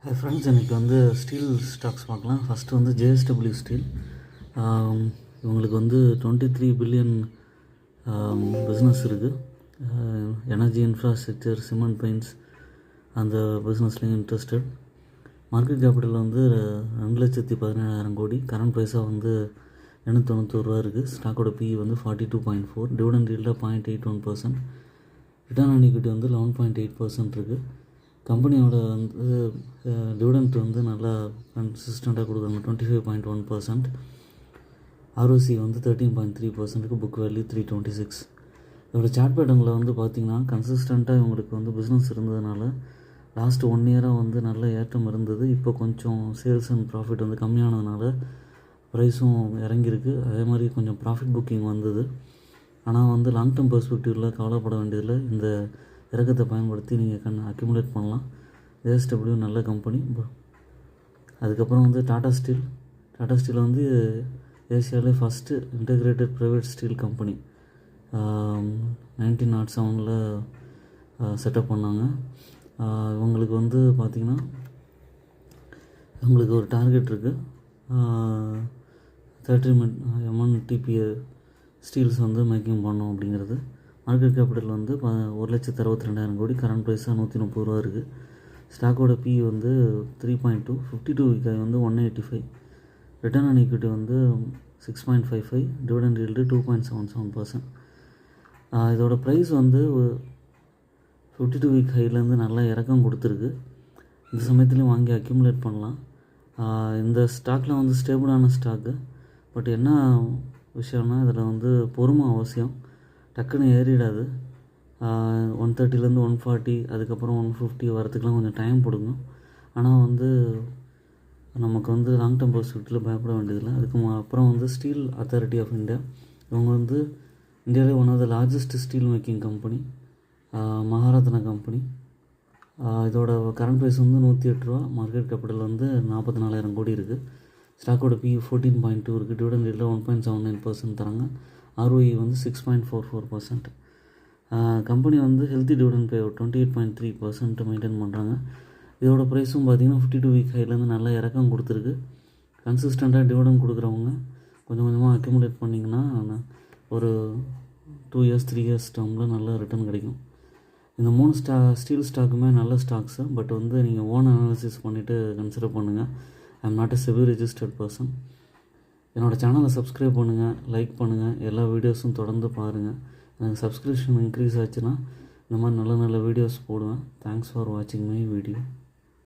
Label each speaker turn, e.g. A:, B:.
A: Hi friends, எனக்கு steel stocks பார்க்கலாம். First JSW steel. இவங்களுக்கு 23 பில்லியன் பிஸ்னஸ் இருக்குது. எனர்ஜி, இன்ஃப்ராஸ்ட்ரக்சர், சிமெண்ட், பெயிண்ட்ஸ் அந்த பிஸ்னஸ்லேயும் இன்ட்ரெஸ்டட். மார்க்கெட் கேபிட்டல் 2,17,000 கோடி. கரண்ட் ப்ரைஸாக 891 ரூபா இருக்குது. ஸ்டாக்கோட PE 42.4. டிவிடெண்ட் ஈல்டாக 0.81%. ரிட்டர்ன் ஆன் ஈக்விட்டி 11.8% இருக்குது. கம்பெனியோட டிவிடெண்ட் நல்லா கன்சிஸ்டண்ட்டாக கொடுக்குறாங்க, 25.1%. ROC 13.3%. Book value 326. இதோட சார்ட் பேட்டர்னில் பார்த்திங்கன்னா கன்சிஸ்டண்ட்டாக இவங்களுக்கு பிஸ்னஸ் இருந்ததுனால லாஸ்ட் 1 இயராக நல்ல ஏற்றம் இருந்தது. இப்போ கொஞ்சம் சேல்ஸ் அண்ட் ப்ராஃபிட் கம்மியானதுனால ப்ரைஸும் இறங்கியிருக்கு. அதே மாதிரி கொஞ்சம் ப்ராஃபிட் புக்கிங் வந்தது. ஆனால் லாங் டேர்ம் பெர்ஸ்பெக்டிவில் கவலைப்பட வேண்டியதில்லை. இந்த இறக்கத்தை பயன்படுத்தி நீங்கள் அக்யூமுலேட் பண்ணலாம். JSW நல்ல கம்பெனி. அதுக்கப்புறம் டாடா ஸ்டீல். டாடா ஸ்டீல் ஏசியாவிலே first integrated private steel company. 1907 setup பண்ணாங்க. இவங்களுக்கு பார்த்திங்கன்னா இவங்களுக்கு ஒரு டார்கெட் இருக்குது. 30 MTPA ஸ்டீல்ஸ் மேக்கிங் பண்ணோம் அப்படிங்கிறது. மார்க்கெட் கேபிட்டல் 1,62,200 கோடி. கரண்ட் ப்ரைஸாக 130 ரூபா இருக்குது. ஸ்டாக்கோட PE 3.2. 52 week 185. Return on equity 6.55. Dividend yield 2.77%. இதோட ப்ரைஸ் 52 வீக் ஹைலேருந்து நல்லா இறக்கம் கொடுத்துருக்கு. இந்த சமயத்துலேயும் வாங்கி அக்யூமுலேட் பண்ணலாம். இந்த ஸ்டாக்கில் ஸ்டேபிளான ஸ்டாக்கு. பட் என்ன விஷயம்னா இதில் பொறுமை அவசியம். டக்குன்னு ஏறிடாது. 130லேருந்து 140, அதுக்கப்புறம் 150 வரத்துக்குலாம் கொஞ்சம் டைம் கொடுக்கும். ஆனால் நமக்கு லாங் டேர்ம் பெர்ஸ்பெக்டிவில் பயப்பட வேண்டியதில்லை. அதுக்கு அப்புறம் ஸ்டீல் அத்தாரிட்டி ஆஃப் இந்தியா. இவங்க இந்தியாவிலே one of the largest steel making company. Maharatna company. இதோட கரண்ட் ப்ரைஸ் 108 ரூபா. மார்க்கெட் கேபிட்டல் 44,000 கோடி இருக்குது. ஸ்டாக்கோட PE 14.2 இருக்குது. டிவிடெண்ட் ஈல்டில் 1.79% தராங்க. ROE 6.44%. கம்பெனி ஹெல்த்தி டிவிடெண்ட் பே 28.3% மெயின்டைன் பண்ணுறாங்க. இதோட ப்ரைஸும் பார்த்திங்கன்னா 52 வீக் ஹைலேருந்து நல்லா இறக்கம் கொடுத்துருக்கு. கன்சிஸ்டண்ட்டாக டிவிடெண்ட் கொடுக்குறவங்க கொஞ்சம் கொஞ்சமாக அக்யூமுலேட் பண்ணிங்கன்னா ஒரு 2 இயர்ஸ் 3 இயர்ஸ் டேர்மில் நல்ல ரிட்டர்ன் கிடைக்கும். இந்த 3 ஸ்டீல் ஸ்டாக்குமே நல்ல ஸ்டாக்ஸு. பட் நீங்கள் ஓன் அனாலிசிஸ் பண்ணிவிட்டு கன்சிடர் பண்ணுங்கள். I am not a SEBI registered person. என்னோடய சேனலை சப்ஸ்கிரைப் பண்ணுங்கள், லைக் பண்ணுங்கள், எல்லா வீடியோஸும் தொடர்ந்து பாருங்கள். எனக்கு சப்ஸ்கிரிப்ஷன் இன்க்ரீஸ் ஆச்சுன்னா இந்த மாதிரி நல்ல நல்ல வீடியோஸ் போடுவேன். தேங்க்ஸ் ஃபார் வாட்சிங் மை வீடியோ.